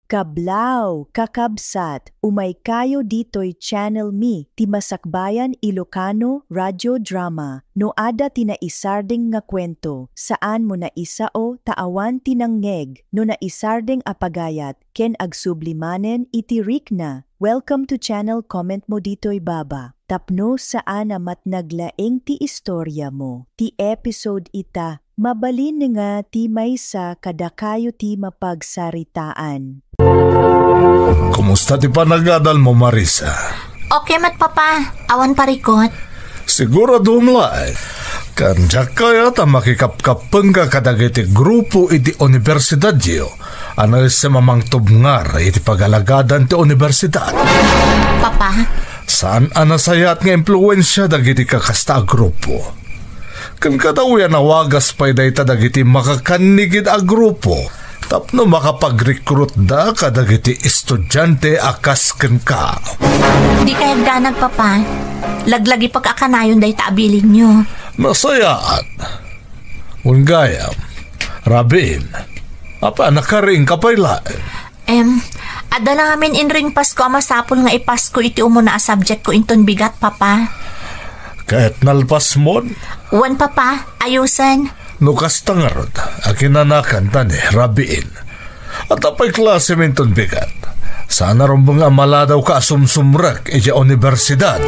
Kablaw, kakabsat, umay kayo dito'y Channel Me, ti Masakbayan Ilocano Radio Drama, no ada tinaisarding nga kwento, saan mo na isao taawan tinanggeg, no naisarding apagayat, ken agsublimanen itirik na. Welcome to channel, comment mo dito'y baba. Tapno saan amat naglaeng ti istorya mo, ti episode ita, mabalin nga ti maysa kadakayo ti mapagsaritaan. Kumusta ti panagadal mo, Marisa? Okay, Papa. Awan parikot. Siguro dumlay. Kanjak kaya ta makikapkapeng ka kadagiti grupo iti universidad yo. Ano sa mamang tubngar iti pagalagadan ti universidad. Papa? Saan anasayat nga impluensya dagiti kakasta grupo? Kan kadawian nawagas pa'y dayta dagiti makakanigid a grupo. Tapno makapag-recruit da kadagiti estudyante akas ken ka. Di kaya ganag, Papa. Laglagi pagkakanayon day taabilin nyo. Nasayaan. Ungayam. Rabin. Apa, nakaring kapaylaan? Adala ngamin inring Pasko masapol nga ipasko iti umuna a subject ko inton bigat, Papa. Kahit nalpas mon? Wan, Papa. Ayusan. Nukas tangarod, akinanakan tani, Rabiin. At apay klase minton bigat. Sana rin mga maladaw ka sumsumrak iya universidad.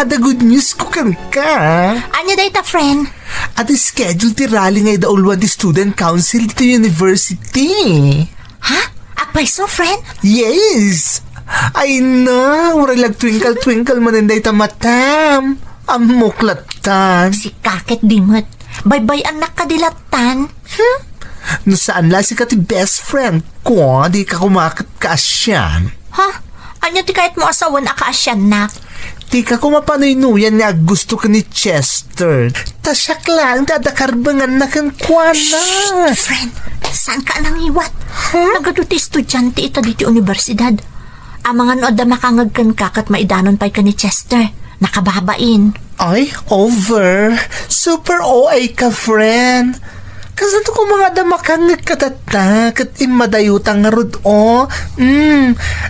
Ada good news ko kan ka. Anya day ta, friend? Ada schedule ti rally ngay daulwan ti student council ti university. Ha? Apay so, friend? Yes. Ay na, uralag twinkle manenday ta matam. Amuklatan. Si kakit dimot. Bye-bye anak kadilatan. No saan la si ka ti best friend ko, di ka kumakat ka asyan. Ha? Anya ti kahit mo asawan akaasyan na? Di ka kumapanoy-nuyan niya gusto ka ni Chester. Tasyak lang, dadakarbangan na kan kuwana. Friend, saan ka nang iwat? Nagaduti estudyante ito dito universidad. Ang mga nood na makangagkan ka kat maidanon pa'y ka ni Chester. Nakababain. Ay, over. Super OA ka, friend. Kasi ito ko mga damakangag katatak at imadayutang nga rod o.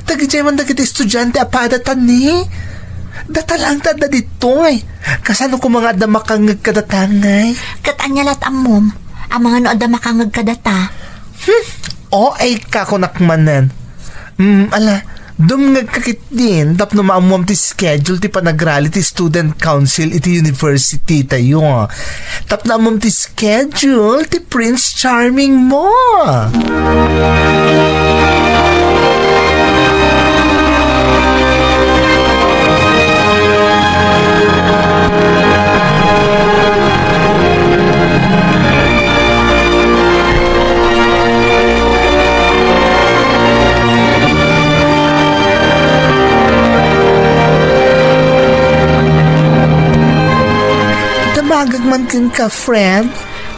Dagiti man dagiti estudyante apadatan ni. Datalang tada dito eh. Kasano ko mga damakangag kadatangay? Katanyalat amom. Ang mga nood na makangag kadata. Ay ka ko nakmanan. Dumngag kakit din. Tapno maamom ti schedule ti panagrally ti student council iti university tayo. Tapno amom ti schedule ti Prince Charming mo. Agagman ka, friend.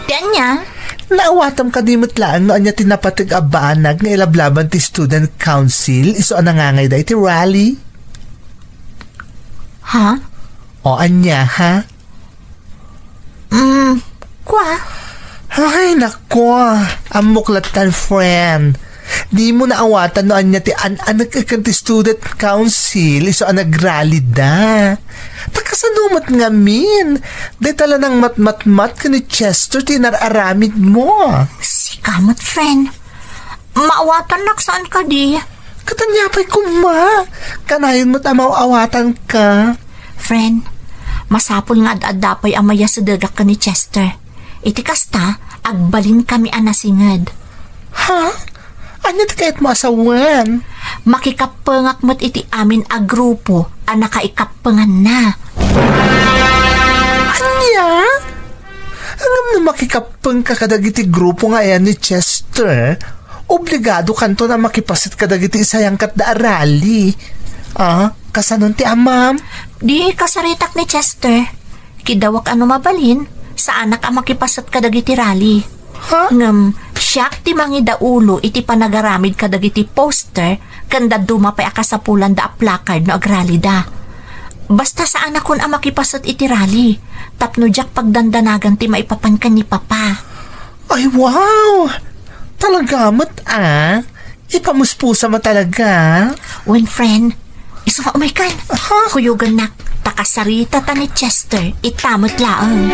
Diyan niya? Naawatam ka di matlaan no anya tinapatig abanag nga ilablaban ti student council iso anangangay da iti rally. Ha? O anya, ha? Kwa? Ay, nako. Amuklatan, friend. Di mo naawatan no anya ti anak ti student council iso anagrally da. Takasanumat nga min. Day tala ng mat ka ni Chester ti nararamid mo. Si kamot, friend. Maawatan nak saan ka di? Katanyapay ko ma. Kanayon mo't amaw-awatan ka. Friend, masapol nga ad-adapay amaya sa dagak ka ni Chester. Iti kasta, agbalin kami anasingad. Ha? Ano ti kahit masawan? Makikapangak mo't iti amin a grupo ang nakaikapangan na. Anya? Angam na makikapang kakadagiti grupo nga yan ni Chester. Obligado kanto na makipasit kadagiti isayang kat da arali. Kasanon ti amam? Di kasaritak ni Chester. Kidawak ano mabalin, sa anak ang makipasat kadagiti rally. Ha? Ngam, siyak ti mangida ulo iti panagaramid kadagiti poster kanda dumapay akasapulan da a placard no agrali da. Basta sa anak kun ang makipasat iti rally, tapno jak pagdandanagan ti maipapankan ni Papa. Ay, wow! Talaga mat Ipamuspusa mo talaga? When friend, isa umay kan. Ha? Kuyugan nak, takasarita ta ni Chester, itamot laang.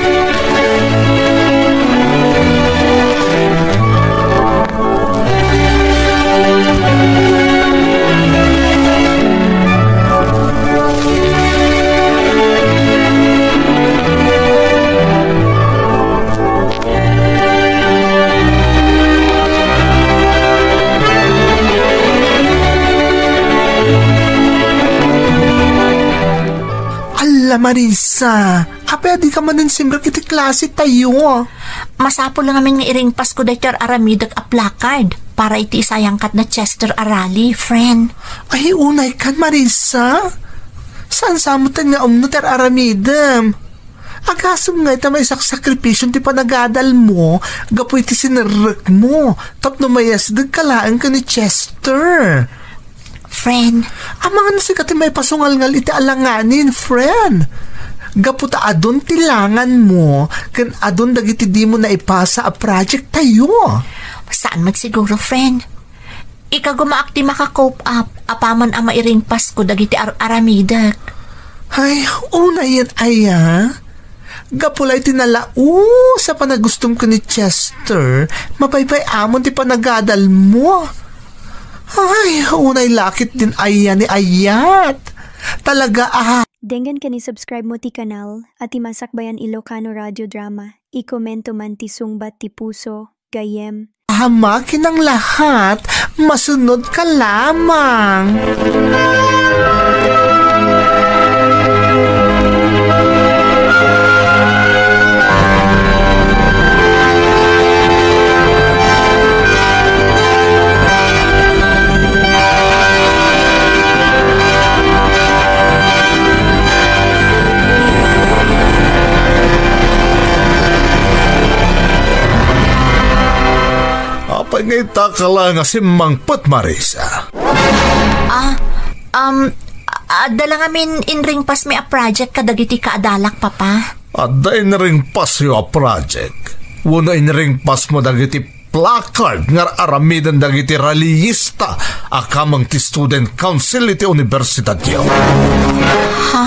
Marisa, kapaya di ka man simrak iti klase tayo. Masapo lang namin nga iring Pasko Dr. Aramidag a placard para iti isayangkat na Chester Arali, friend. Ay, unay kan, Marisa. Saan samutan nga Dr. Aramidam? Agasam nga ita may sakripisyon ti panagadal mo, gapo iti sinarek mo, tapno mayasdag kalaan ka ni Chester. Friend. Ang mga nasikat may pasungal-ngal iti alanganin, friend. Gaputa adon tilangan mo, kan adon dagiti di mo na ipasa a project tayo. Saan magsiguro, friend? Ika gumaakti maka-cope up, apaman ang mairing Pasko dagiti aramidak. Ay, una yan aya. Gapulay tinalao sa panagustom ko ni Chester, mapaypay amon ti panagadal mo. Ay, unay lakit din aya ni Ayat. Talaga Denggan ka ni subscribe mo ti kanal at imasakbayan Ilocano Radio Drama. I-komento man ti sungbat ti puso, gayem. Hamakin ang lahat, masunod ka lamang. Pangita ka lang nga si Mangpot, Marisa. Dala ngamin inring pas may a project kadagiti kaadalak, Papa. Ada inring pas yo a project. Wala inring pas mo dagiti placard nga aramidan dagiti rallyista akamang ti student council iti universidad yo. Ha?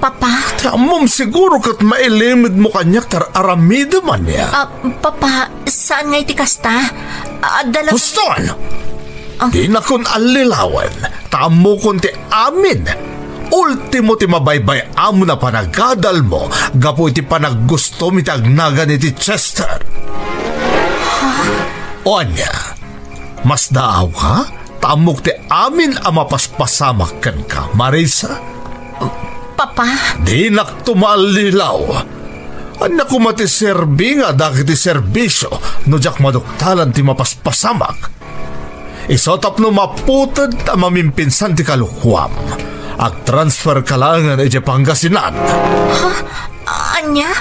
Papa? Tamom siguro kat mailimid mo kanyak tar aramida man niya. Papa, saan nga iti kasta? Huston! Di na kun alilawan, tamo kun ti amin. Ultimo ti mabaybay amo na panagadal mo, gapo iti panaggusto mitagnagan iti Chester. O anya, mas daaw ka? Tamok ti amin ang mapaspasamak kan ka, Marisa? Papa? Di naktumalilaw. Anak ko matiserbi nga dagiti serbisyo no jak maduktalan ti mapaspasamak. Isotap no maputad ang mamimpinsan ti kalukwam. Ag-transfer ka lang nga iti Pangasinan. Ha? Anya?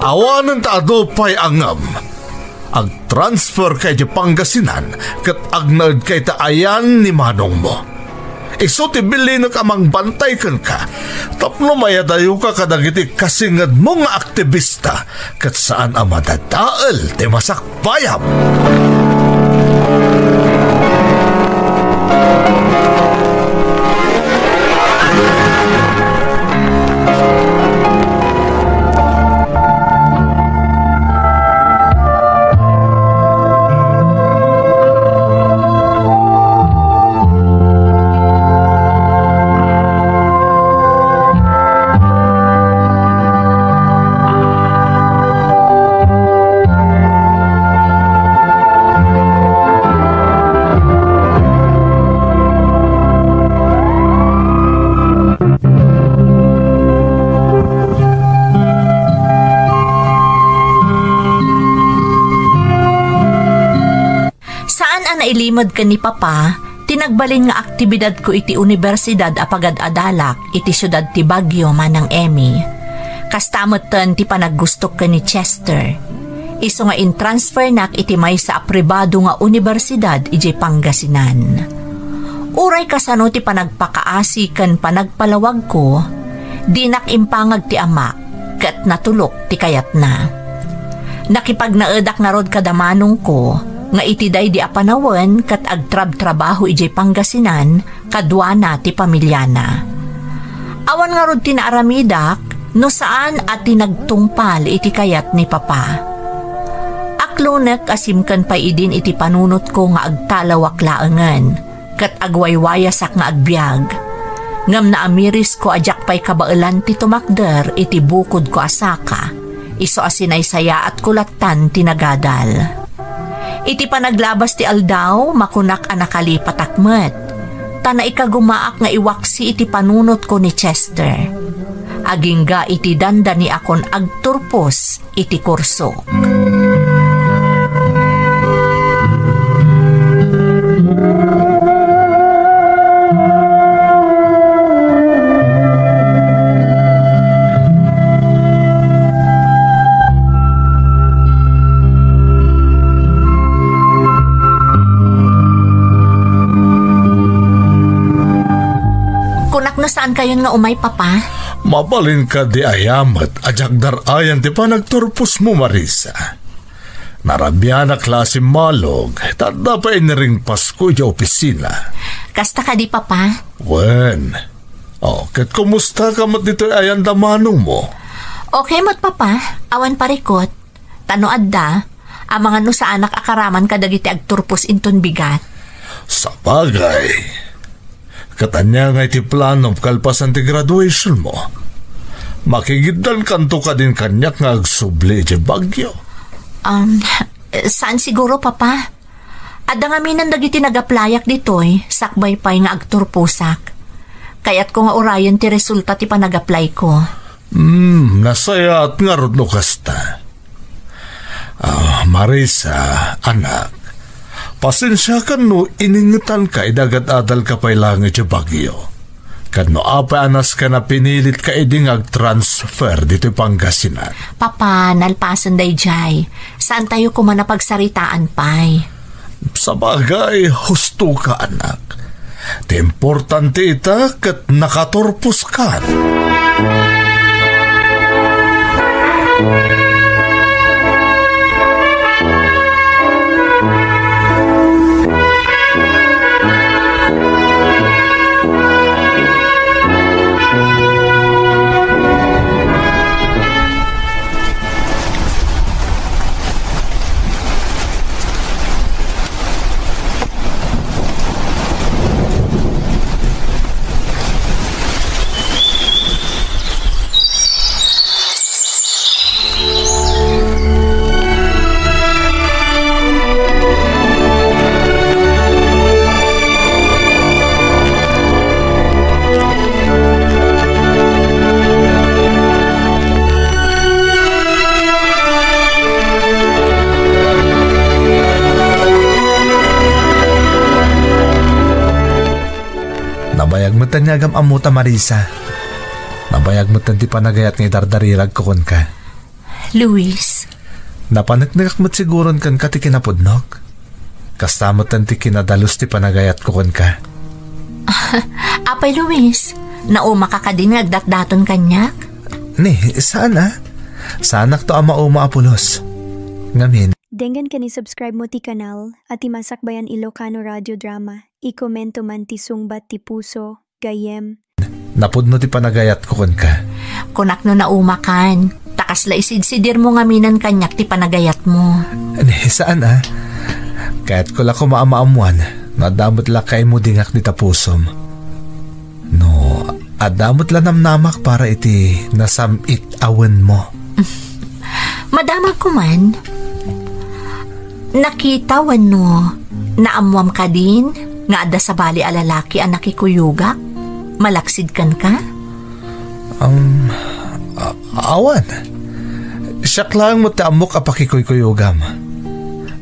Awanan ta adopay angam. Ag-transfer ka iti Pangasinan kat agnaad kay taayan ni manong mo. Iso ti bilin ka mang bantay kan ka. Tapno mayadayo ka kadagiti kasingad mong aktivista kat saan ang madadaal ti masakbayam. Nailimod ka ni Papa, ti Tinagbalin nga aktibidad ko iti universidad apagad adalak iti syudad ti Baguio manang Emmy. Kastamoten ti panaggustok ka ni Chester. Iso nga in-transfer nak iti may sa apribado nga universidad iti Pangasinan. Uray kasano ti panagpakaasi ken panagpalawag ko, dinak impangag ti ama ket natulok ti kayat na. Nakipagnaedak nga rod kadamanong ko, nga itiday di apanawen kat agtrab-trabaho ijay Pangasinan kadwana ti pamilyana. Awan nga rod tinaaramidak no saan at tinagtungpal iti kayat ni Papa. Aklonek asimkan pa idin iti panunot ko nga agtalawak laengan kat agwaywayasak nga agbyag. Ngam na amiris ko ajak pa'y kabailan ti tumakder iti bukod ko asaka, iso asinay saya at kulatan tinagadal. Iti panaglabas ti aldaw, makunak anakalipat akmet. Tana ikagumaak nga iwaksi iti panunot ko ni Chester. Agingga iti danda ni akon agturpos iti kurso. Saan kayo nga umay, Papa? Mabalin ka di ayamat, ajak darayan ti panagturpos mo, Marisa. Narabya na klase malog, tanda pa iniring Pasko di opisina. Kasta ka di, Papa? Wen. Ket kumusta ka mat dito ayan damanong mo? Okay mat, Papa. Awan parikot. Tano adda, ang mga no sa anak akaraman kadagiti agturpos inton bigat. Sa bagay. Katanya nga iti plano kalpasan ti graduation mo. Makigiddan kanto ka din kanyak nga agsubli iti Baguio. Saan siguro, Papa? Adda nga minan dagiti nagaplayak ditoy, sakbay pa'y nga agturpusak. Kaya't ko nga orayan ti resulta ti panagaplay ko. Nasaya at nga rod no kasta. Marisa, anak, pasensya ka no iningutan ka idagat adal ka pa'y langit yung Baguio. Kano apa anas ka na pinilit ka iding ag-transfer dito Pangasinan. Papa, nalpasan day jay. Saan tayo kumanapagsaritaan pa'y? Sa bagay, husto ka anak. Te importante ita kat nakaturpos ka. Nabayag mo tanyagam amuta Marisa. Nabayag mo tanti panagayat ng dardarirag kukon ka. Luis. Napanagnagak mo't siguron kan ka ti kinapudnog. Kastamot tanti kinadalos ti panagayat kukon ka. Apay Luis, nauma ka din nagdatdaton kanyak? Saan Saanak to ama uma apulos. Ngamin. Denggan ka ni subscribe mo ti kanal at Timasakbayan Ilocano Radio Drama. I-komento man ti sungbat ti puso, gayem. Napudno ti panagayat kukon ka. Kunak no naumakan. Takas la isidsidir mo nga minan kanyak ti panagayat mo. Saan Kahit ko la kumaamaamuan, nadamot la kay mo dingak ni tapusom. No, adamot la namnamak para iti nasamit awen mo. Madamag ko man. Nakitawan no, naamuam ka din, nga ada sa bali alalaki ang nakikuyuga? Malaksid kan ka? Awan. Siyak lang mo taamok apakikuyugam.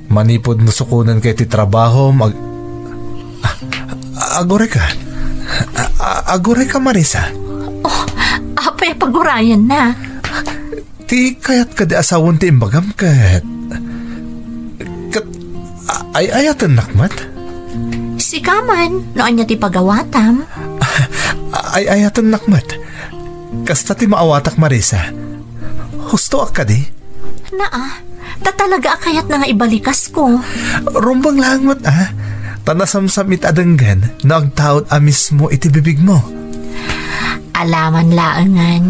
Manipod mo sukunan kay ti trabaho, Agore ka. Agore ka, Marisa. Oh, apay pagurayan na. Ti kayat ka di asawon ti imbagam kat ay ayatan nakmat? Si Kaman, noon niya ti pagawatam. Ay ayatan nakmat. Kasta ti maawatak, Marisa. Husto ak ka di? Naa, tatalaga akayat na nga ibalikas ko. Rumbang langmat Tanasamsamit adenggan na agtaot mismo iti bibig mo. Alaman laangan.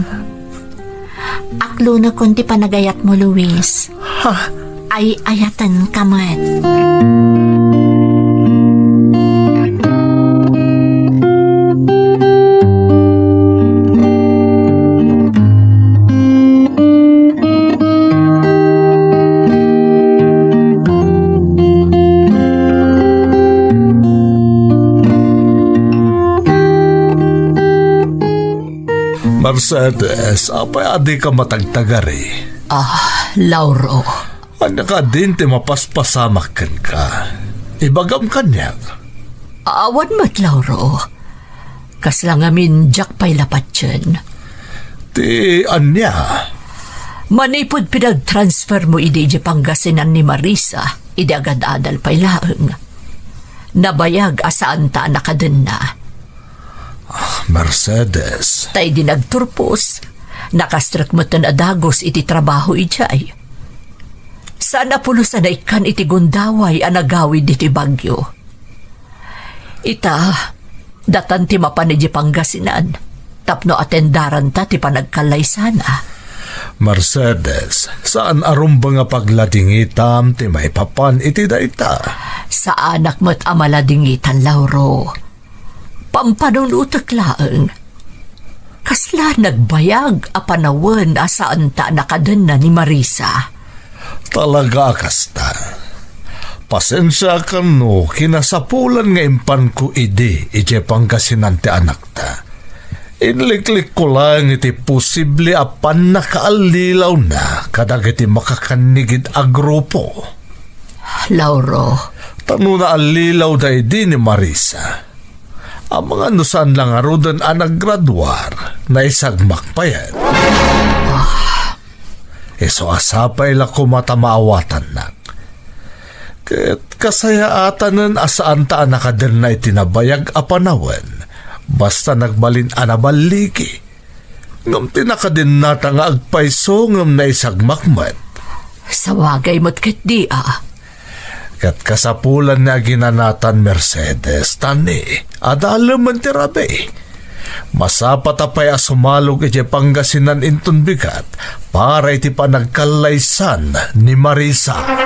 Aklo na kunti panagayat mo, Luis. Ha? Ay ayatan ka man. Mercedes, apay adi ka matagtagari? Lauro. Ano ka din ti mapaspasamakan ka? Ibagam kanya. Awan mo't, Lauro. Kaslang amin jak pa'y lapat dyan. Ti anya? Manipod pinag-transfer mo ide di Pangasinan ni Marisa, ide agad adal pa'y laeng. Nabayag asaan ta nakadun na. Mercedes. Tay di nagturpos. Nakastrak mo tan adagos iti trabaho ijay. Sana pulusan na ikan iti gundaway anagawid iti bagyo. Ita, datan ti mapan iti Pangasinan. Tapno atendaran ta ti panagkalay sana. Mercedes, saan arumba nga pagladingitam ti may papan iti daita? Sa anak mo't amaladingitan, Lauro. Pampanunutak laeng. Kasla nagbayag a panawan asaan ta nakadun na ni Marisa. Talaga kasta. Pasensya ka no, kinasapulan nga impan ko ide Pangasinan ti anak ta. Inliklik ko lang iti posible apan nakaalilaw na kadag iti makakanigid a grupo. Lauro. Tano na alilaw da ide ni Marisa. Ang mga nusan lang arudan ang naggraduar na isagmak pa yan. So asapay la ko matamaawatan na. Kasayaatan asaan taan nakadir na itinabayag apanawan basta nagbalin anabaliki. Ngam tinakadin nata nga agpaiso ngam na isagmakmat. Sawagay mo't kit Kat kasapulan na ginanatan Mercedes, tani, adalam man tirabe. Masapat apay asumalog iti Pangasinan inton bigat para iti panagkalaysan ni Marisa.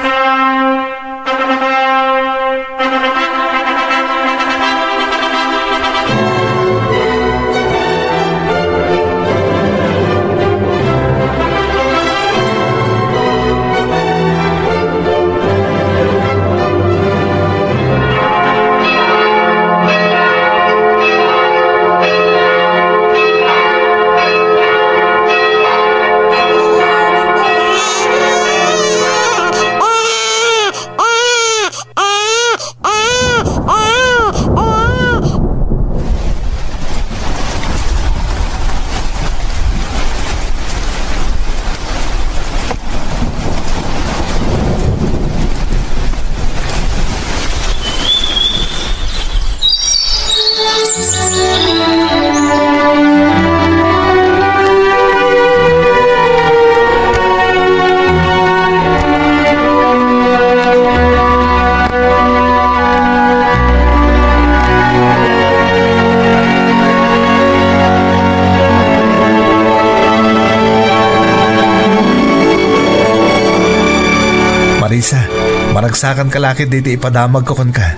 Maragsakan ka lakit dito ipadamag ko kon ka.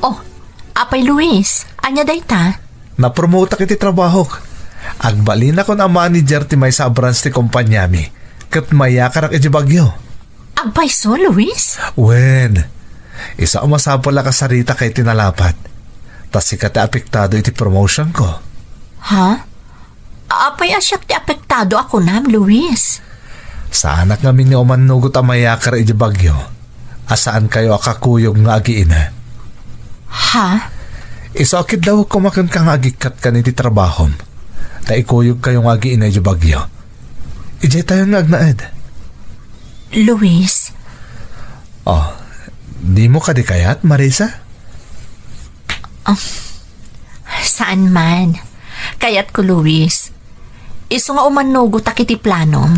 Oh, apay Luis, anya dayta? Napromote kiti trabaho. Agbalin ako na manager ti may sa branch ti kumpanyami. Kat mayakarak iti bagyo. Agpay so, Luis? Wen, isa umasapala ka sarita kay tinalapat. Tas sikat apektado iti promotion ko. Ha? Apay asyak ti apektado ako nam, Luis. Sa anak namin ni Oman nugot ang mayakar iti bagyo. Asaan kayo akakuyog nga agiina? Ha? Isakit daw kumakan kang agikat ka ni ti trabahom. Ta ikuyog kayong agi inay bagyo. Ijay tayo nga agnaed. Luis? Oh, di mo ka di kayat, Marisa? Saan man? Kayat ko, Luis. Iso nga umanugo takiti planom.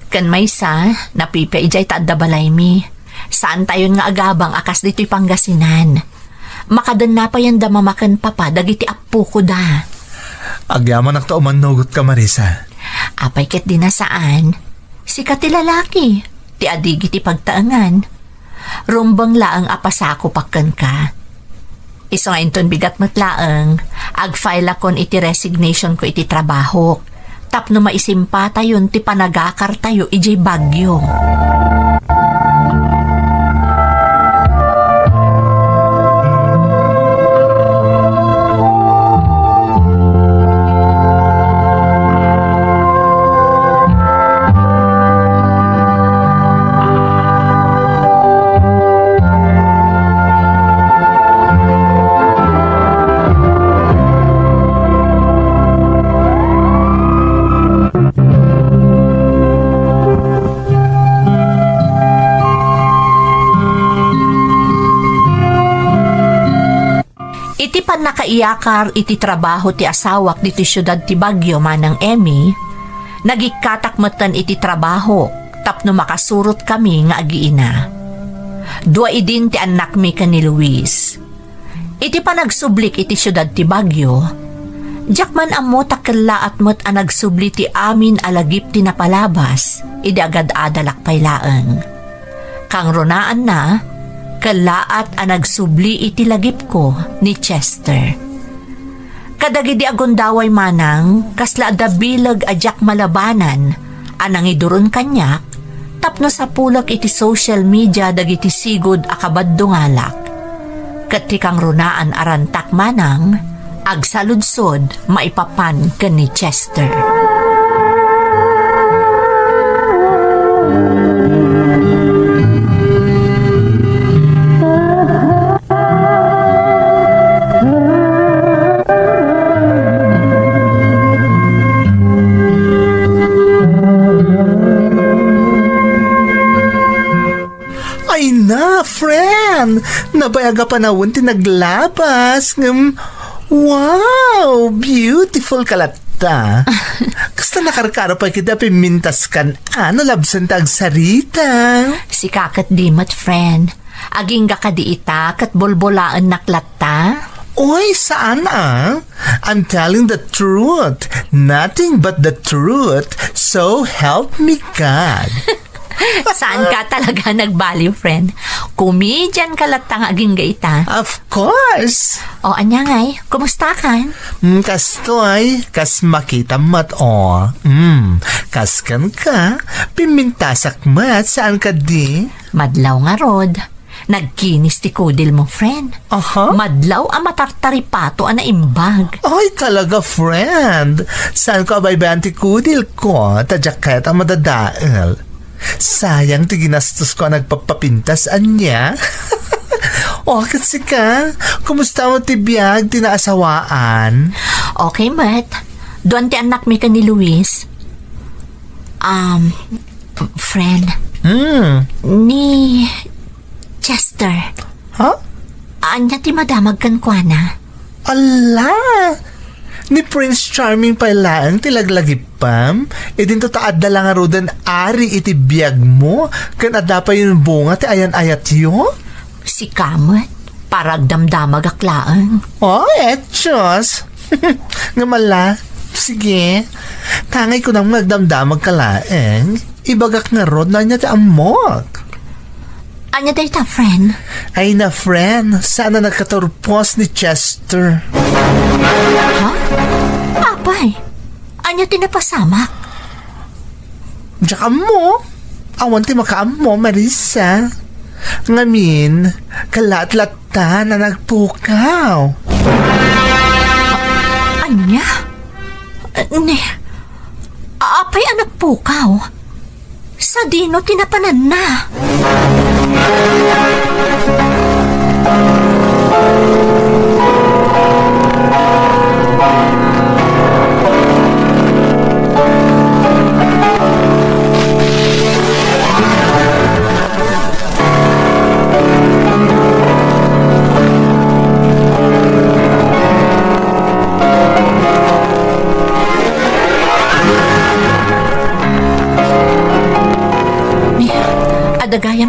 Kan may sa, napipaijay taadda balay mi. Saan tayo nga agabang akas dito'y Pangasinan? Makadan na pa yan da mamakan papa, dagiti apo ko da. Agyaman ak ta umanugot ka, Marisa. Apay ket di na saan? Sikat ti lalaki, ti adigi ti pagtaangan. Rumbang laang apasako pakkan ka. Iso nga inton bigat matlaang, ag-file akon iti resignation ko iti trabaho. Tapno maisimpa tayon ti panagakar tayo ijay bagyo. Iti pan nakaiyakar iti trabaho ti asawak diti syudad ti Bagyo manang Emmy, nagikatakmatan iti trabaho tapno makasurot kami nga agiina. Dua idin ti anak mi ka ni Luis. Iti panagsublik iti syudad ti Bagyo, jakman amo takella at mo't anagsubli ti amin alagip ti napalabas, idi agad adalak paylaeng. Kang ronaan na, kalaat ang nagsubli iti lagip ko ni Chester. Kadagidi agondaway manang, kasla da bilag ajak malabanan, anang iduron kanyak, tapno sa pulag iti social media dagiti sigod akabad dungalak. Katikang runaan arantak manang, agsaludsod maipapan ka ni Chester. Friend, nabayaga panawon ti naglabas. Wow, beautiful kalata. Kasta nakarkaro pa kita pimintas kan ano labsan tag sarita. Si kakat dimat, friend. Aging ka di ita kat bolbolaan naklata. Oy, saan I'm telling the truth. Nothing but the truth. So help me God. Saan ka talaga nagbaliw, friend? Comedian ka latang aging gaita. Of course. O, anya ngay, kumusta ka? Kastoy, kas makita mat kaskan ka, pimintasak mat, saan ka di? Madlaw nga rod. Nagkinis ti kudil mo, friend. Madlaw ang matartaripato ang naimbag. Ay, talaga, friend. Saan ko abaybayan ti kudil ko? Tadyaket ang madadaal. Sayang ti ginastos ko nagpapapintas anya. O, kasi ka, kumusta mo ti biyag tinaasawaan? Okay, Matt. Doon ti anak mi ka ni Luis. Friend. Ni Chester. Anya ti madamag kan kwa na? Ala! Ni Prince Charming pala ang tilaglagipam. E din to taad na lang nga rodan ari iti biyag mo. Kan adda pa yung bunga ti ayan-ayat yo. Si Kamat, parag damdamag aklaan. Oh, etchos. Nga mala. Sige. Tangay ko nang magdamdamag kalaeng. Ibagak na rod na niya ti amok. Anya day ta, friend? Ay na, friend. Sana nagkaturpos ni Chester. Apay, anya tinapasamak? Diyak mo. Awan ti makaam mo, Marisa. Ngamin, kalat-lata na nagpukaw. Anya? Apay ang nagpukaw? Sa dino tinapanan na.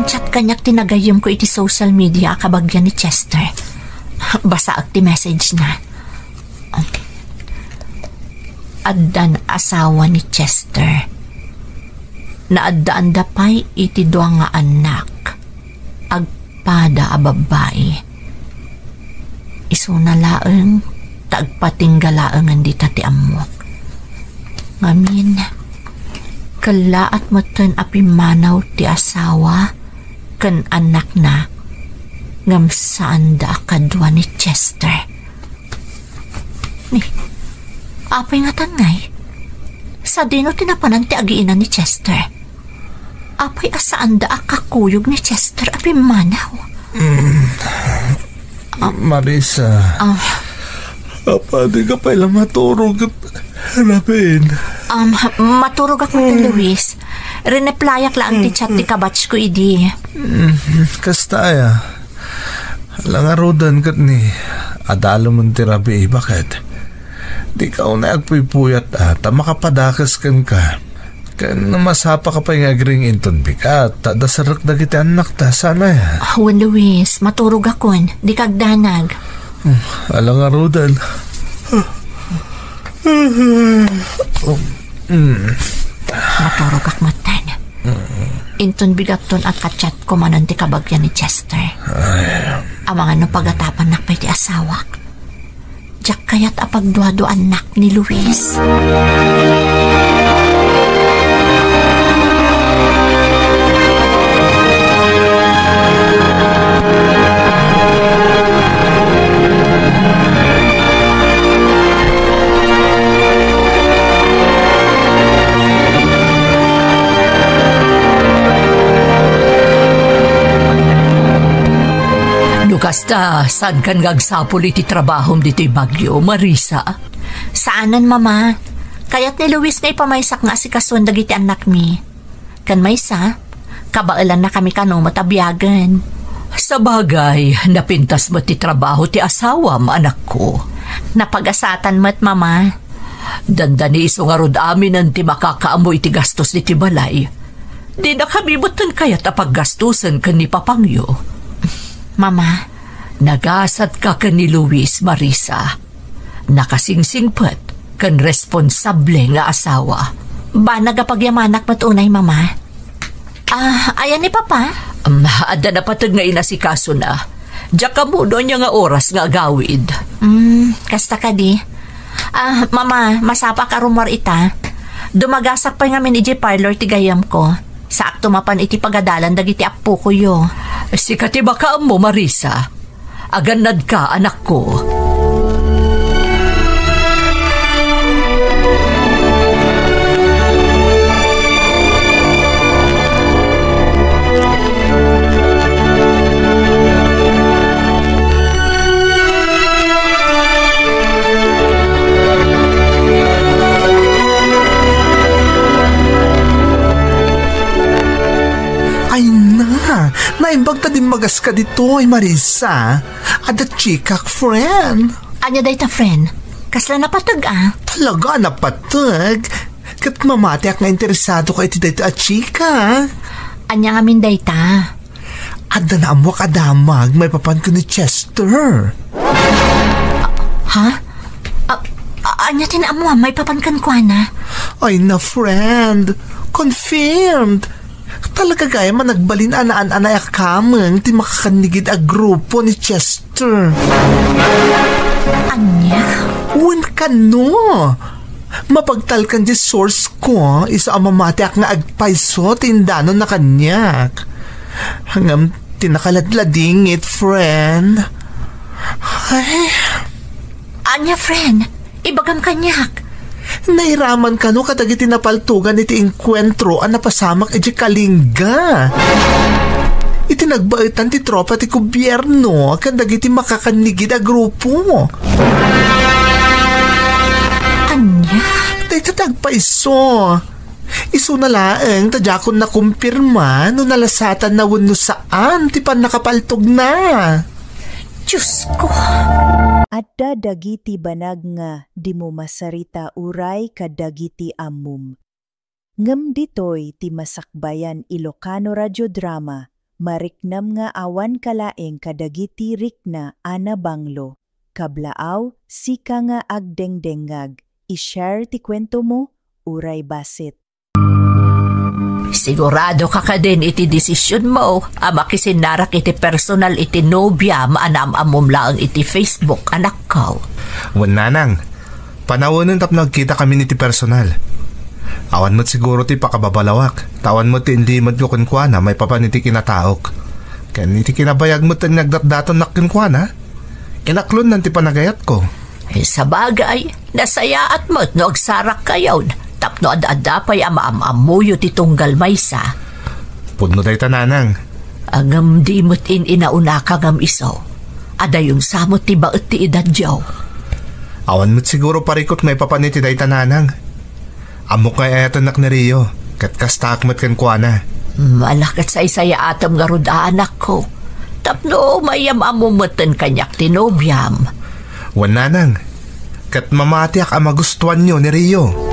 Ang chat kanyak tinagayom ko iti social media kabagyan ni Chester. Basa ak ti message na. Addan asawa ni Chester. Naadaan dapay iti dua nga anak. Agpada a babae. Isu na laeng tagpatinggalaengan dita ti amok. Ngamin, kala at matan apimanaw ti asawa kan anak na ngam saan da kadwa ni Chester. Ni, apay nga tangay? Sa dino tinapanan ti agiinan ni Chester. Apay asaan da akakuyog ni Chester apimanaw? Marisa, apa di ka pala maturog at hanapin? Maturog ako ti Luis. Rineplayak lang ti chat ti kabatch ko idi. Kastaya, langarodan kat ni adalo mong tirabi, bakit? Di ka una agpuypuyat at makapadakas kan ka. Kan masapa ka pa yung agring inton bikat. Dasarak na kita anak ta, sana ya. Wan Luis, maturog akon. Di kagdanag. Alangarodan. Maturog ak matan. Inton bigaton at kachat ko manan ti kabagyan ni Chester. Amangan no pagatapan nak pa'y ti asawak. Diyak kaya't apagduado anak ni Luis. Kasta, saan kan gagsapol iti trabahom dito'y bagyo, Marisa? Saanan, mama? Kaya't ni Luis ngay pamaysak nga si kasundag iti anak mi. Kan maysa, kabailan na kami kano matabiagan. Sa bagay, napintas mo ti trabaho ti asawa, anak ko. Napag-asatan mo't, mama. Dandani iso nga rod amin ang ti makakaamo iti gastos ni ti balay. Di na kami butan kaya't apaggastusan kan ni Papangyo. Mama, nagasat ka kan ni Luis, Marisa. Nakasingsingpet kan responsable nga asawa. Ba nagapagyamanak matunay, mama? Ayan ni Papa? Ada na patag nga inasikaso na. Diyak ka mo doon nga oras nga agawid. Kasta ka di. Mama, masapa ka rumor ita. Dumagasak pa nga min iji parlor ti gayam ko. Sakto mapan iti pagadalan dagiti apo ko yo. Sikati baka mo, Marisa. Aganad ka, anak ko. Naimbag ta din magas ka dito ay Marisa. Ada chikak, friend. Anya day ta, friend? Kasla napatag, Talaga napatag? Kat mamati ak nga interesado ka iti dito at chika. Anya nga min day ta. Ada na amwak adamag may papan ko ni Chester. Ha? Anya tinaamuha may papankan ko na? Ay na, friend. Confirmed. Talaga gaya man nagbalin anay akamang ti makakanigid a grupo ni Chester. Anya? Uwan ka no. Mapagtalkan di source ko, isa ang mamatiak nga agpaiso tindano na kanyak. Hanggang tinakaladladingit, friend. Ay. Anya, friend? Ibagam kanyak. Nairaman ka no katag iti napaltugan iti enkwentro ang napasamak iti kalingga. Iti nagbaitan ti tropa ti gobyerno kandag iti makakanigid a grupo. Anya? Dahil tatagpaiso. Iso na laeng tadyakon na kumpirma no nalasatan na wano saan ti pan nakapaltog na. Diyos ko. Adda dagiti banag nga di mo masarita uray kadagiti amum. Ngem ditoy ti masakbayan Ilocano Radio Drama mariknam nga awan kalaeng kadagiti rikna ana banglo. Kablaaw, sika nga agdengdengag. I-share ti kwento mo, uray basit. Sigurado ka ka din iti desisyon mo. Ama kisinarak iti personal iti nobya maanam-amom lang iti Facebook anak ko. Nanang, panawanan tap nagkita kami niti personal. Awan mo't siguro ti pakababalawak. Tawan mo't ti hindi mo't ko kunkwana may papaniti kinataok. Kaya niti kinabayag mo't ti nagdatdaton na kunkwana. Inaklon nanti panagayat ko. Sa bagay, nasaya at mo't no agsarak kayaw. Tapno ad-ada pa'y ama-am-amuyo ti tunggal maysa. Pudno day tananang. Angam di mo't inauna kagam iso. Ada yung samot ti baot ti edad jaw. Awan mo't siguro parikot may papaniti day tananang. Amok kay ayatan nak ni Rio. Kat kastak mo't kankwana. Malakat sa isaya atam nga ruda anak ko. Tapno mayam amumutan kanyak tinobyam. Nanang, kat mamatiak ang magustuhan nyo ni Rio.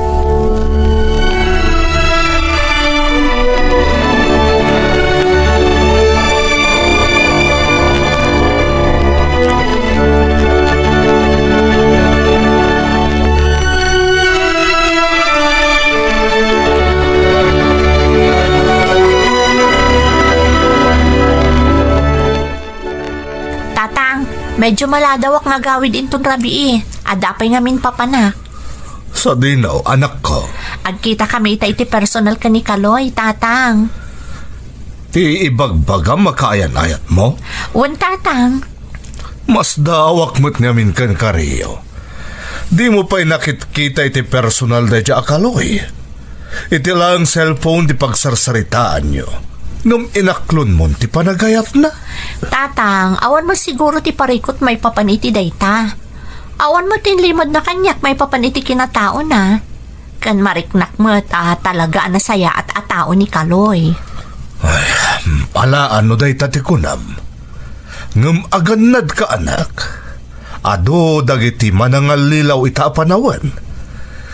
Medyo maladawak nga gawid intong rabi Adapay ngamin papana. Sa dinaw, anak ko. Agkita kami iti personal ka ni Kaloy, tatang. Ti ibagbaga makaayan-ayat mo? Wan, tatang. Mas dawak mo't ngamin kan Rio. Di mo pa'y nakitkita iti personal da dya Kaloy. Iti lang cellphone di pagsarsaritaan nyo. Nung inaklon mo, ti panagayat na. Tatang, awan mo siguro ti parikot may papaniti dayta. Awan mo tinlimod na kanyak may papaniti kinatao na. Kan mariknak mo talaga na saya at atao ni Kaloy. Ay, pala ano dayta ti kunam. Ngam aganad ka anak. Ado dagiti manangalilaw ita panawan.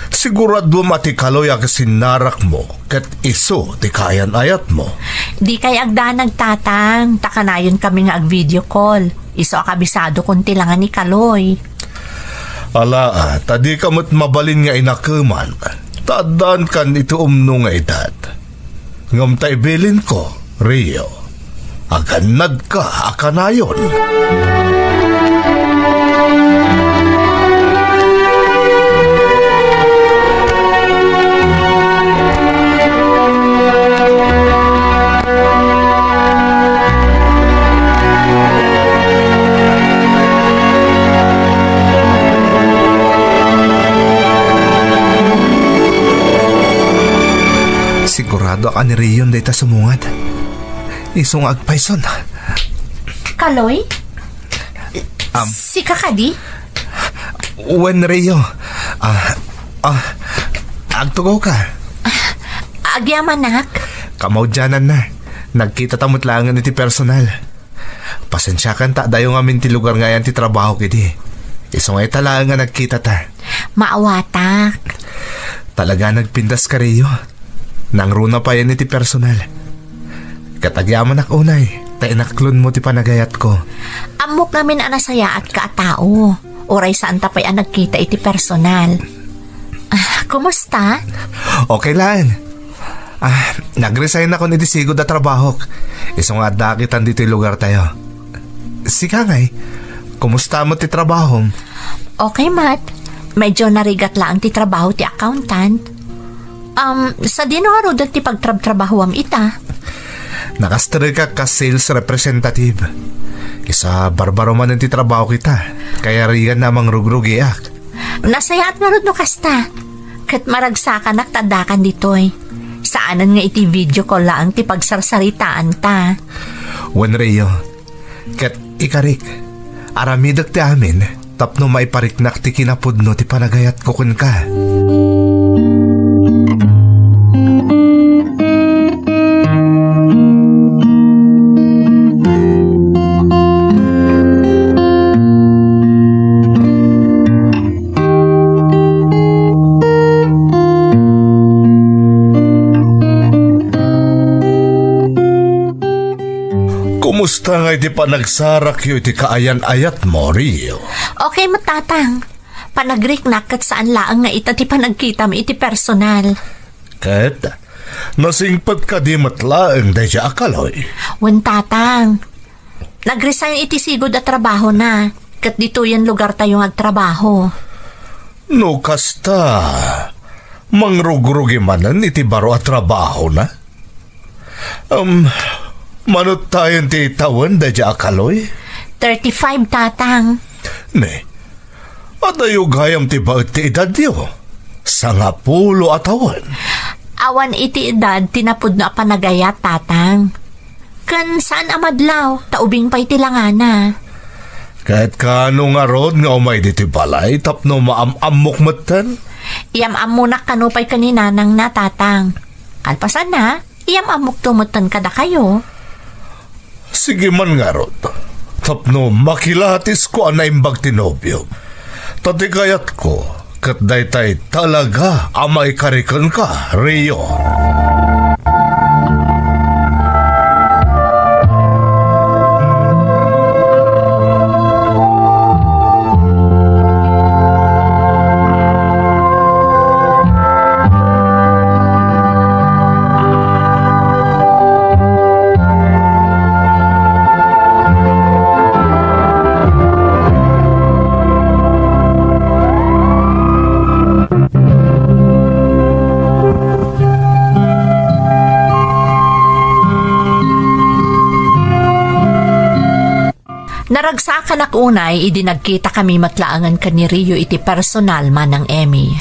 Sigurado mati Kaloy ang sinarak mo kat iso ti kayan ayat mo. Di kay agdanag tatang, takanayon kami nga ag video call. Iso akabisado kung tilangan ni Kaloy. Ala, tadi kamot mabalin nga inakuman. Tadan kan ito nga edad. Ngam taibilin ko, Rio. Aganad ka akanayon. Sigurado ka ni Rion dayta sumungad. Isong agpayson. Kaloy? Si Kakadi? Wen Rio. Agtugaw ka. Agyaman nak? Kamaudyanan na. Nagkita tamot langan iti personal. Pasensya kan ta dayo ngamin ti lugar ngayon ti trabaho kiti. Isong ay talaga nga nagkita ta. Maawatak. Talaga nagpindas ka Rio. Nangruna pa yan iti personal. Katagyaman ak unay, ta inaklon mo ti panagayat ko. Amok namin anasaya at kaatao. Oray saan tapay ang nagkita iti personal. Kumusta? Okay lang. Nag-resign ako ni Sigod na trabaho. Isang adakitan dito yung lugar tayo. Sika ngay, kumusta mo ti trabaho? Okay, Matt. Medyo narigat lang ti trabaho ti accountant. Sa dinoro dati pagtrabahuam ita. Nakastre ka sales representative. Isa barbaro man ti trabaho kita. Kaya riyan namang rugrugiak. Nasaya at marud no kasta. Kat maragsakan at tadakan ditoy. Saanan nga iti video call lang ti pagsarsaritaan ta. Wen Rio, kat ikarik, aramidak ti amin, tapno maipariknak ti kinapudno ti panagayat ko kun ka. Kumusta nga iti panagsarak yu iti kaayan-ayat mo, Rio? Okay mo, tatang. Panagrik-nak kat saan laang nga ita ti panagkita mi iti personal. Kat, nasingpat ka di matlaang dahi siya akaloy. Wan, tatang. Nag-resign iti sigod at trabaho na. Kat dito yan lugar tayong agtrabaho. No, kasta. Mangrugrugi manan iti baro at trabaho na? Manot tayo ti tawan dahi siya akaloy? 35, tatang. Ne, at ayo gayam ti ba't ti edad diyo? 50 atawan. Awan iti edad tinapod na panagayat, tatang. Kan saan amadlaw, taubing pa iti langana. Kahit kano nga rod nga umay diti balay, tapno maamamok matan? Iyam-amunak kanupay kaninanang na, tatang. Kalpasan na, iyam-amok tumutan kada kayo. Sige man nga rod. Tapno makilatis ko anaimbag tinobyo. Tati kayat ko, kat daytay talaga amay karikan ka, Rio. Naragsakan ak unay, idinagkita kami matlaangan ka ni Rio iti personal man ng Emmy.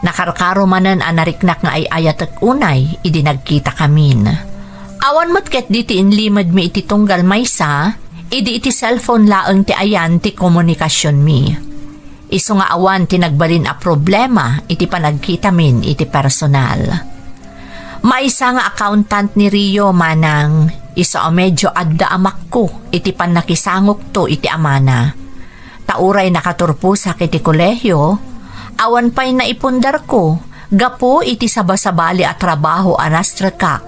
Nakarkaro manan anariknak nga ay ayat ak unay, idinagkita kamin. Awan matket diti inlimad mi iti tunggal maysa, idi iti cellphone laeng ti ayan ti komunikasyon mi. Isu nga awan tinagbalin a problema iti panagkita min iti personal. Maisa nga accountant ni Rio manang isa o medyo adda amak ko iti panakisangok to iti amana. Tauray nakaturpusak iti kolehyo, awan pa'y naipundar ko, gapo iti sabasabali at trabaho anastrakak.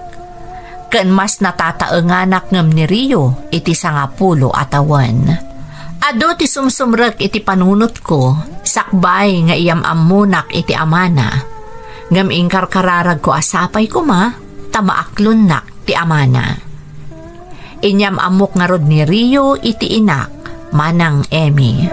Ken mas natataenganak ngem ni Rio iti 50 atawan. Ado ti sumsumrek iti panunot ko, sakbay nga iyam-amunak iti amana. Ngam ingkar kararag ko asapay ko ma, tamaaklon ti amana. Inyam amok nga rod ni Rio iti inak, manang Emmy.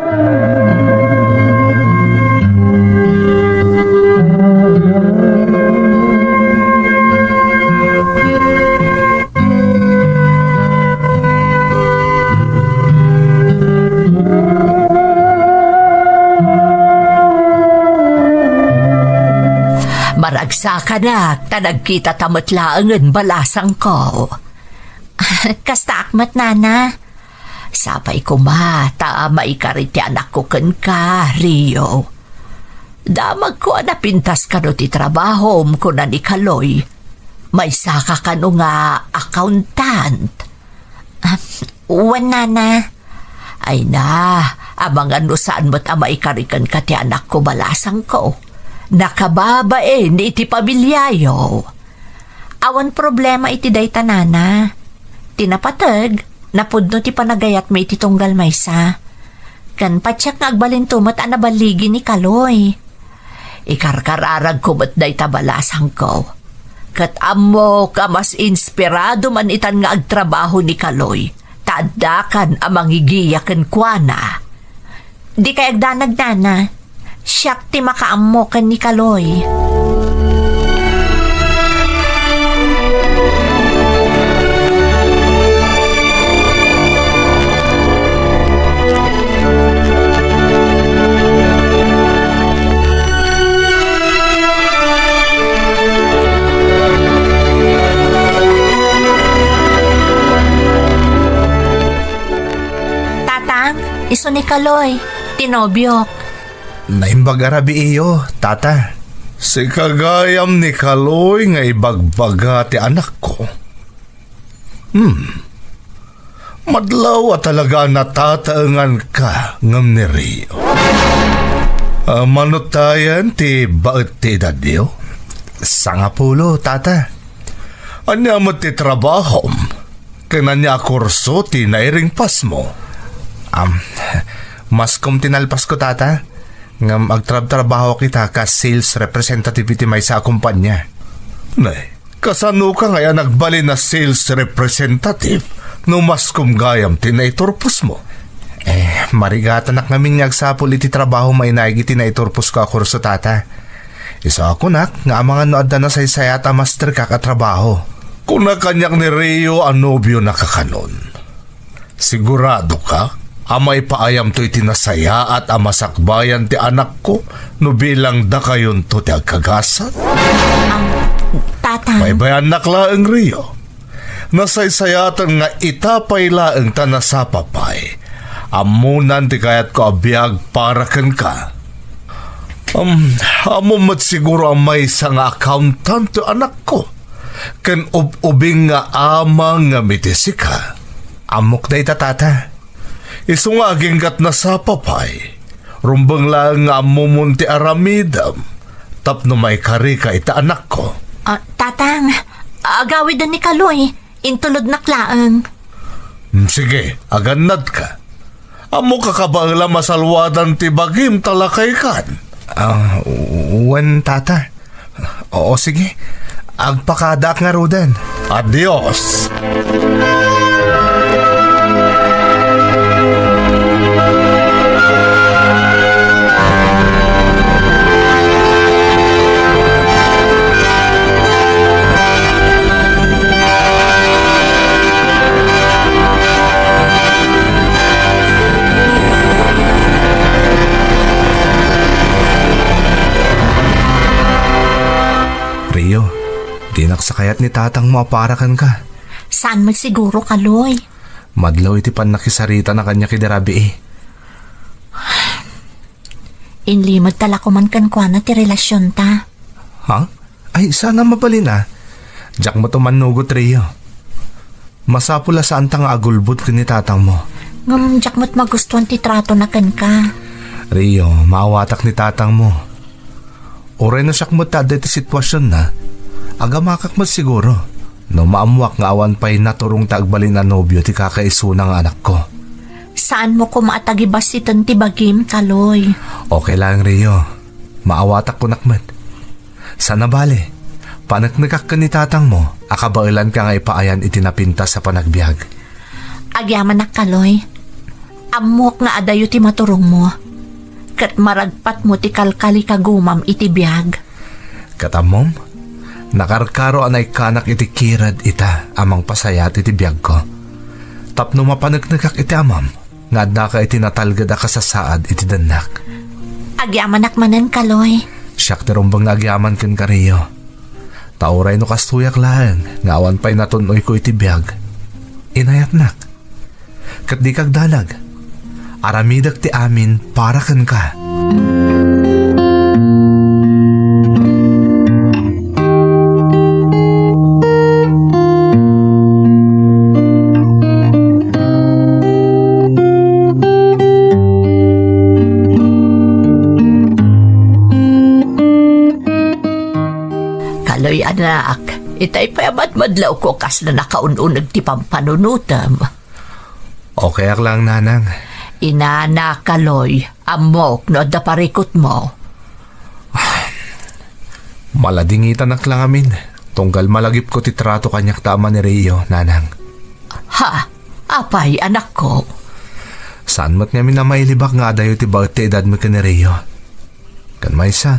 Maragsa na, tanagkita tamatlaangan balasang ko. Kasta akmat, nana. Sapay ko mata, maikarit ti anak ko ken ka, Rio. Damag ko napintas ka no ti trabaho ko na ni Kaloy. May saka ka no nga accountant. Uwan, nana. Ay na, abangan no saan mo't maikarikan ka ti anak ko balasang ko. Nakababae ni iti pamilyayo. Awan problema iti dayta, nana. Tinapatag, napudno ti panagayat may iti tunggal maysa. Kan patsyak nga agbalintumat anabaligi ni Kaloy. Ikarkararag ko ba't dayta balasang ko. Kat amo ka mas inspirado man itan nga agtrabaho ni Kaloy. Tadakan amang igiyakan kwa na. Di kay agdanag, nana. Siyak ti makaammo kan ni Kaloy. Tatang, iso ni Kaloy, tinobyok. Naimbag arabi iyo, tata. Si kagayam ni Kaloy nga ibagbaga ti anak ko. Madlaw at talaga natataengan ka ngam ni Rio. Manutayan ti baet ti edad diyo? 50, tata. Anya mo ti trabahom? kanan niya kurso ti nairing pas mo. Mas kum tinalpas ko, tata. Ngam agtrabaho kita ka sales representative iti may sa kumpanya. Nay, kasano ka ngaya nagbali na sales representative no mas kumgayam tinaiturpos mo? Marigatan nak namin ngagsapol iti trabaho may naigi tinaiturpos ko kurso, tata. Isa ako nak, nga mga noad na saysayata master ka katrabaho. Kung nakanyak ni Rio ang nobyo nakakanon, sigurado ka? Amay paayam to'y tinasaya at amasakbayan ti anak ko no bilang da kayon to ti agkagasan? Tatang. Baybayan naklaang Rio. Nasaysayatan nga itapay laang tanasapapay. Amunan ti kayat ko abiyag para ken ka. Amo mat siguro ang may isang accountant to anak ko. Ken ubing nga amang nga mitisi ka. Amok na ita, tata. Iso nga aginggat na sa papay. Rumbang lang nga amumon ti aramidam. Tapno may kari ka ita anak ko. Tatang, agawid na ni Kaloy. Intulod na klaang. Sige, agannad ka. Amo kakabala masalwadan ti bagim talakay kan. Uwan, tata. Oo, sige. Agpakadak nga rudan. Adios. Rio, di naksakayat ni tatang mo aparakan ka. Saan magsiguro, Kaloy? Madlaw iti pan nakisarita na kanya kidarabi eh. Inlimod tala ko man kankwana ti relasyon ta. Ha? Ay, sana mabalin ah. Diyak mo tumanugot, Rio. Masapula saan tang agulbot ka ni tatang mo. Ngam, diyak mo't magustuhan ti trato na kan ka. Rio, maawatak ni tatang mo. Oray na siyak mo tada iti sitwasyon na. Agamakak mo siguro. No maamuak nga awan pa'y naturong taagbalin na nobyo ti kakaiso ng anak ko. Saan mo ko maatagibas si ti bagim, Kaloy? Okay lang, Rio. Maawatak ko nakmat. Sana bale, panagnagak ka ni tatang mo, akabailan ka nga ipaayan itinapinta sa panagbiag. Agyaman na, Kaloy. Amok nga adayo ti maturong mo. Kat maragpat mo ti kalkali kagumam iti biag. Katamom, nakarkaro anay kanak iti kirad ita amang pasayat iti biag ko. Tapno mapanagnagak iti amam, nga adna ka iti natalgad ka sa saad iti danak. Agyaman nakmanan, Kaloy. Siyak terumbang nagyaman ken ka, Rio. Tauray no kastuyak lang, nga awan pa'y natunoy ko iti biag. Inayat nak. Kat di kag dalag. Aramidak ti amin para ken ka. Kaloy, anak, itay payamat madlaw ko kas na nakaununag ti pampanunutam. Okay ak lang, nanang. Inana, Kaloy, amok no da parikot mo. Maladingitan ak lang amin. Tunggal malagip ko ti trato kanyak tama ni Rio, nanang. Ha? Apay, anak ko? Saan mo't ngamin na mailibak nga dayo ti bawat ti edad mo ka ni Rio? Kan may isa.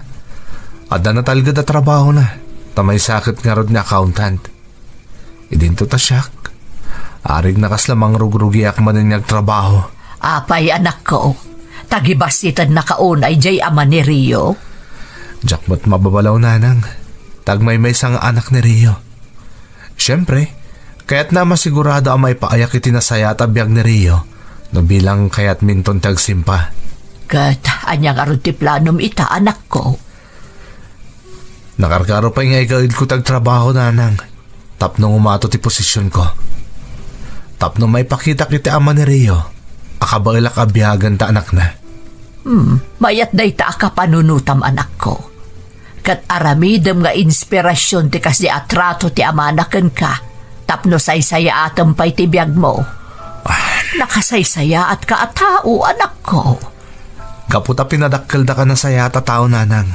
Ada na talga da trabaho na. Tamay sakit nga rod ni accountant. Idinto ta siyak. Arig nakaslamang rugrugi ak manin niyag trabaho. Apay, anak ko. Tagibasitan na kaunay jay ama ni Rio. Diyak mo't mababalaw, nanang. Tagmay may isang anak ni Rio. Siyempre, kaya't na masigurado ang may paayak itinasaya at abiyag ni Rio no bilang kaya't minton tagsimpa. Kat, anyang arun ti planom ita, anak ko. Nakarkaro pa nga igawid ko tagtrabaho, nanang. Tapnong umato ti posisyon ko. Tapnong may pakita kiti ama ni Rio. Akabailak abiyagan ta anak na. Mayat day ta akapanunutam, anak ko. Kat aramidem nga inspirasyon ti kasi atrato ti amanaken ka. Tapno saysaya atang pa'y tibiyag mo. Nakasaysaya at kaatao, anak ko. Kaputa pinadakkel da ka na saya ta tao nanang.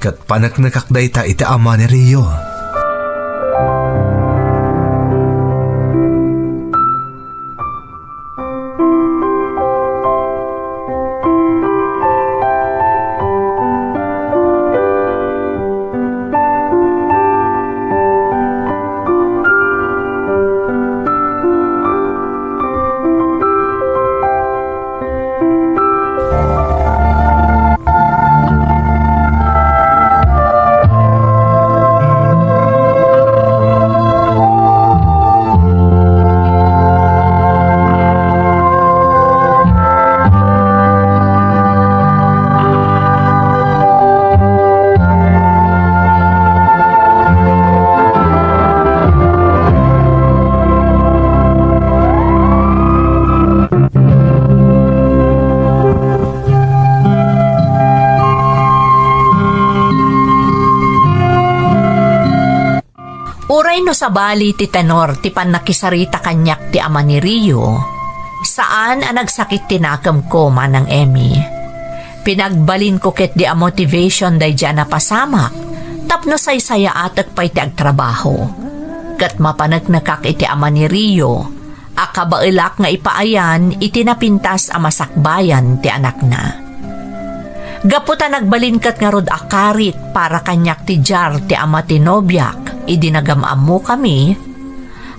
Kat panaknakakday ta iti ama ni Rio. No sa bali ti tenor ti panakisarita kanyak ti ama ni Rio, saan ang nagsakit tinakam ko manang Emmy. Pinagbalin ko ket di a motivation day dyan na pasamak, tapno saysaya atak pa'y ti agtrabaho. Kat mapanagnakak iti ama ni Rio, akabailak nga ipaayan iti napintas a masakbayan ti anak na. Gaputa nagbalin kat nga rod akarit para kanyak ti jar ti ama ti nobyak, idinagamaam mo kami,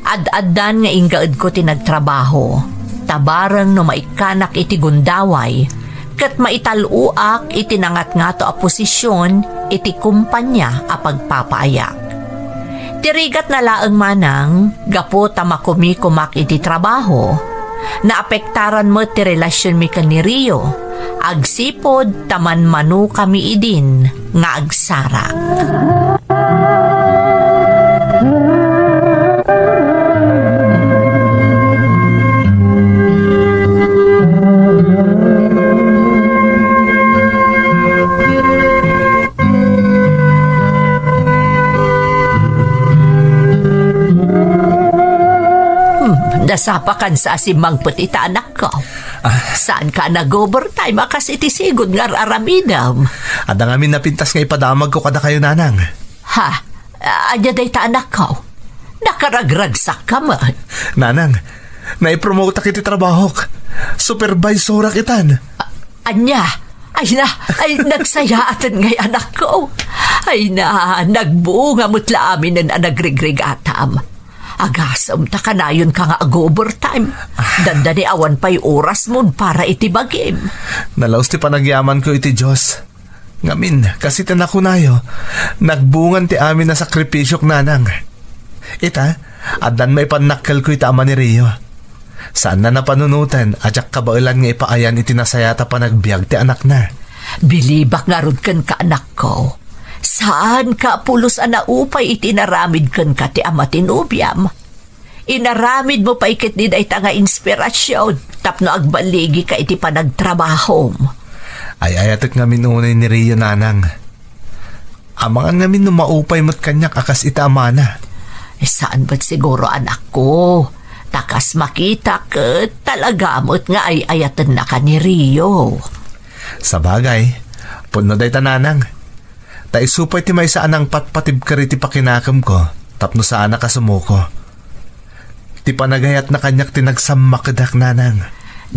ad-addan nga inggaed ko tinagtrabaho, tabarang no maikanak iti gundaway, kat maitaluak iti nangat nga to a posisyon iti kumpanya a pagpapaayak. Tirigat na laeng manang, gapo tamakumikumak iti trabaho, naapektaran mo ti relasyon mi kan ni Rio, agsipod taman manu kami idin nga agsarak. Nasapakan sa asimang petita anak ko. Saan ka nag-overtime akas iti sigod nga aramidam? Ada ngamin napintas nga ipadamag ko kada kayo nanang. Ha? Adya day ta anak ko. Nakaragragsak ka man. Nanang, naipromote kiti trabaho. Supervisor kitan. Anya? Ay nagsayatan ngay anak ko. Ay nagbuo nga mutla amin na nagrigrigatam. Agasam ta kanayon ka nga ag-overtime. Dandani awan pa'y oras mo para itibagim. Nalaos ti panagyaman ko iti Diyos. Ngamin, kasi tanakunayo, nagbungan ti amin na sakripisyok nanang. Ita, adan may panakkel ko ita ama ni Rio. Saan na napanunutan, adyak kabailan nga ipaayan iti nasayata pa nagbiag ti anak na. Bilibak nga rod kan ka anak ko. Saan ka pulos anaupay itinaramid kan ka ti ama tinubyam? Inaramid mo pa ikit din ay tanga inspirasyon tapno agbaligi ka iti panagtrabaho. Ay ayatek nga minunay ni Rio nanang. Amangan nga maupay mo't kanyak akas ita amana. Saan ba't siguro anak ko? Takas makita ka talaga mo't nga ay ayatan na ka ni Rio. Sa bagay, puno day tananang. Taisupay ti may saan ang patpatib ka rin ti pakinakam ko, tapno saan na kasumuko. Ti panagayat na kanyak tinagsamakadak nanang.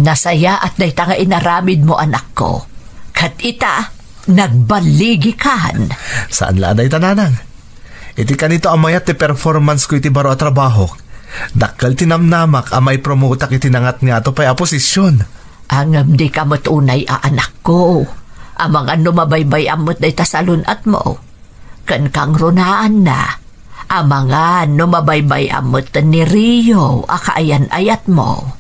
Nasaya at day nga inaramid mo anak ko. Kat ita, nagbaligi kan. Saan la day tananang? Iti kanito amayat ti performance ko iti baro a trabaho. Dakkal tinamnamak amay promotak iti nangat nga to pa'y aposisyon. Angam di ka matunay a anak ko. Amang ano mabaybay amot day tasalun at mo. Kan kang runaan na. Amang ano mabaybay amot ni Rio akaayan-ayat mo.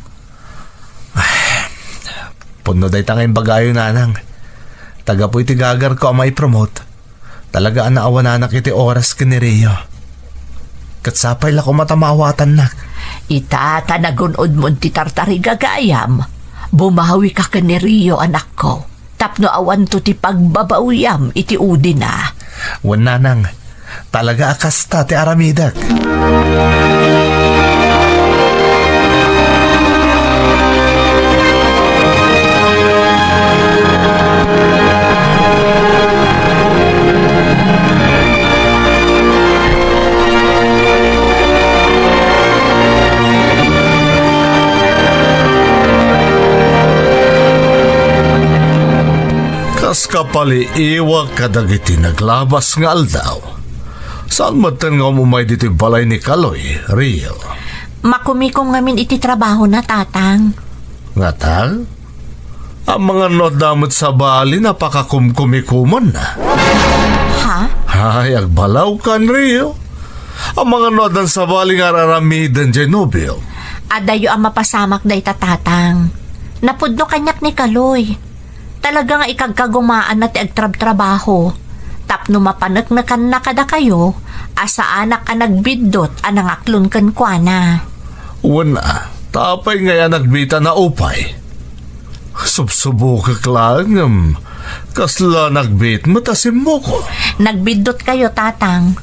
Puno day tangay bagayo nanang. Taga po iti gagar ko amay promote. Talaga anaawanan iti oras ka ni Rio. Katsapay la ko matamawatan nak. Ita tanagunod mo ti tartari gagayam. Bumawi ka ka ni Rio anak ko. Tapno awan to ti pagbabauyam iti udi na. Wan nanang, talaga akasta ti aramidak. kapaliiwag kadagiti naglabas nga aldaw. Saan matan nga umay dito balay ni Kaloy, Rio? Makumikom ngamin iti trabaho na, tatang. Nga tal? Ang mga nodamot sa bali napakakumkumikuman na. Ha? Ay, agbalaw kan, Rio. Ang mga nodan sa bali nga raramidan dyan, Nobel. Adayo ang mapasamak day tatang. Napudno kanyak ni Kaloy. Talaga nga ikagkagumaan na ti agtrab-trabaho. Tapno mapanagnakan na kada kayo, asa anak ang nagbidot ang nangaklon kan kwa na. Wana, tapay nga nagbita na upay. Subsubukak lang, kasla nagbit matasim mo ko. Nagbidot kayo, tatang.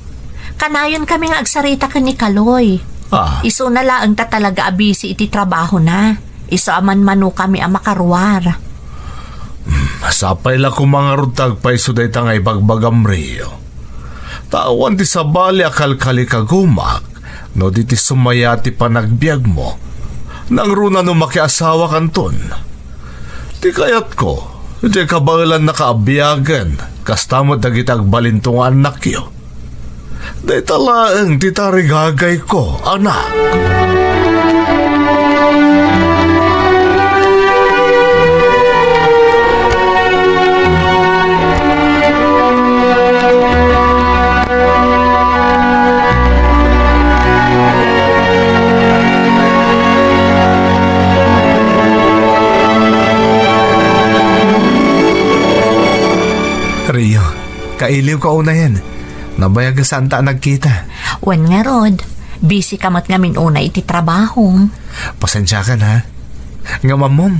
Kanayon kami nga agsarita ka ni Kaloy. Iso na laang ta talaga abisi iti trabaho na. Iso aman manu kami ang makarwar. Sapay la ko mga rutag pa iso day tangay bagbagam, Rio. Tawan ti sabali akal-kali kagumak, no di ti sumayati pa nagbiag mo. Nang runa no makiasawa kanton. Ti kayat ko, di kabalan na kaabiyagan, kastamot dagitag balintong anak yo. Day talaang ti tarigagay ko, anak. Rio, kailiw ka una yan. Nabayag saan ta nagkita. Wan nga, Rod. Busy kamat ngamin una iti trabaho. Pasensya ka na. Nga mamom,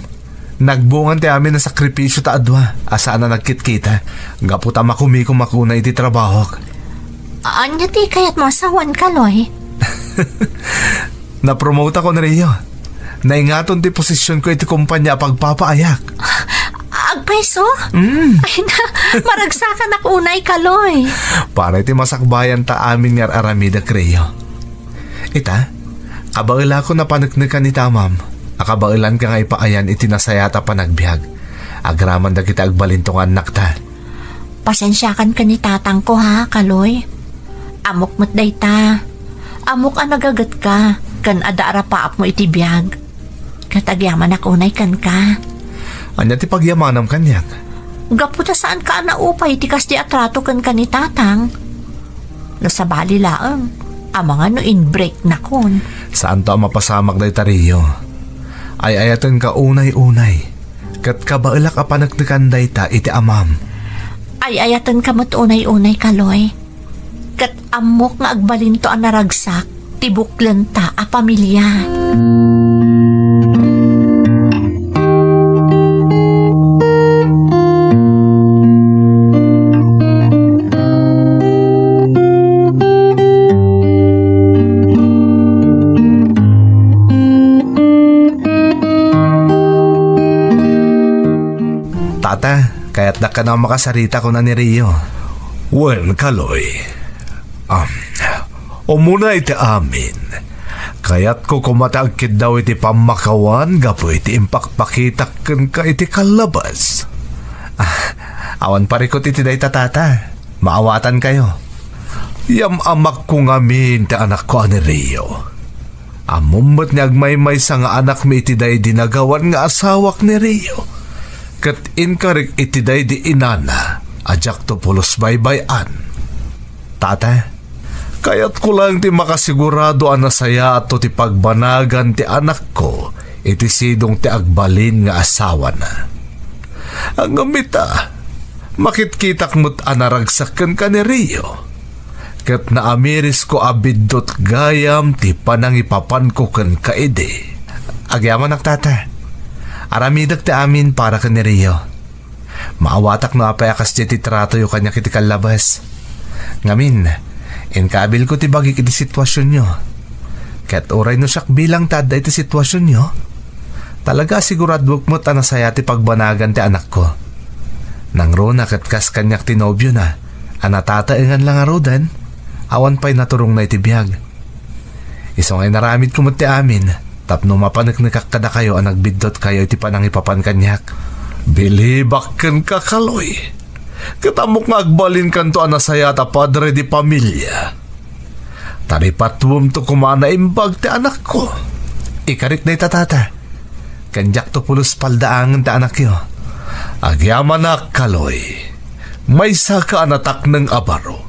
nagbungan ti amin na sakripisyo ta adwa. Asaan na nagkit-kita. Gaputa makumikom makuna iti trabaho. Anya ti kayat mo asawan, Kaloy? Napromote ako na Rio. Naingaton ti posisyon ko iti kumpanya pagpapaayak. Agpeso? Ay na, maragsakan ako unay, Kaloy. Para iti masakbayan ta amin nga aramida, Rio. Ita, kabaila ko na panagnikan ni tamam. Akabailan ka nga ipaayan iti nasayata panagbiag. Agraman da kita agbalintongan nakta. Pasensyakan ka ni tatang ko, ha, Kaloy? Amok mo't day ta. Amok ang nagagat ka. Kan adaara paap mo iti biag. Katagyaman ako unay kan ka. Anya ti pagyamanam kanyak? Gaputa saan ka na upay ti kas di atrato kan ka ni tatang. Nasabali laang. Amang ano in-break na kon. Saan to ang mapasamak day Rio? Ay ayatan ka unay-unay. Kat kabailak a panagnikan day ta iti amam. Ay ayatan ka mo't unay-unay, Kaloy. Kat amok nga agbalinto ang naragsak. Tibuklan ta a pamilya. Tata, kaya't da ka na makasarita ko na ni Rio. Wen, Kaloy. Umuna iti amin. Kaya't ko kumatagkid daw iti pamakawan, gapo iti impakpakitakan ka iti kalabas. Awan parikot iti day tata. Maawatan kayo. Yam amak ko ngamin ti anak ko ni Rio. Amumot ni agmaymay sa nga anak mi iti day dinagawan nga asawak ni Rio. Kat inkarik iti day di inana, ajak to pulos baybayan. Tata, kaya't ko lang ti makasigurado ang nasaya ato ti pagbanagan ti anak ko, iti sidong ti agbalin nga asawa na. Ang gamita, makitkitak mo't anaragsakan ka ni Rio. Kat naamiris ko abidot gayam ti panangipapan ko kan kaide. Agyaman ak tata. Aramidak ti amin para ka ni Rio. Maawatak no apay akas ti trato yung kanya kiti kalabas. Ngamin, inkabil ko ti bagi kiti sitwasyon nyo. Kat oray no siyak bilang tada iti sitwasyon nyo. Talaga siguradwag mo tanasaya ti pagbanagan ti anak ko. Nang rona kat kas kanyak tinobyo na, anatataengan lang arodan, awan pa'y naturong na iti biyag. Isong ay naramid ko mo ti amin. Tapno mapanagnikak kada kayo ang nagbidot kayo iti panangipapan kanyak. Bilibak kan ka, Kaloy. Katamok nga agbalin kanto anasaya ta padre di pamilya. Taripatwom to kumana imbag ti anak ko. Ikarit na itatata. Kanjak to pulos paldaangan ti anak yo. Agyaman na Kaloy. May saka anatak ng abaro.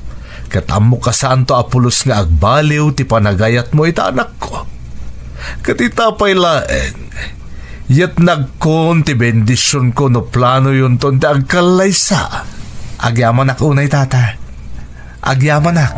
Katamok ka saan to apulos nga agbaliw ti panagayat mo ita anak ko. Katitapay laeng. Yat nagkon ti bendisyon ko no plano yun ton ti agkalaysa. Agyaman ak unay tata. Agyaman ak.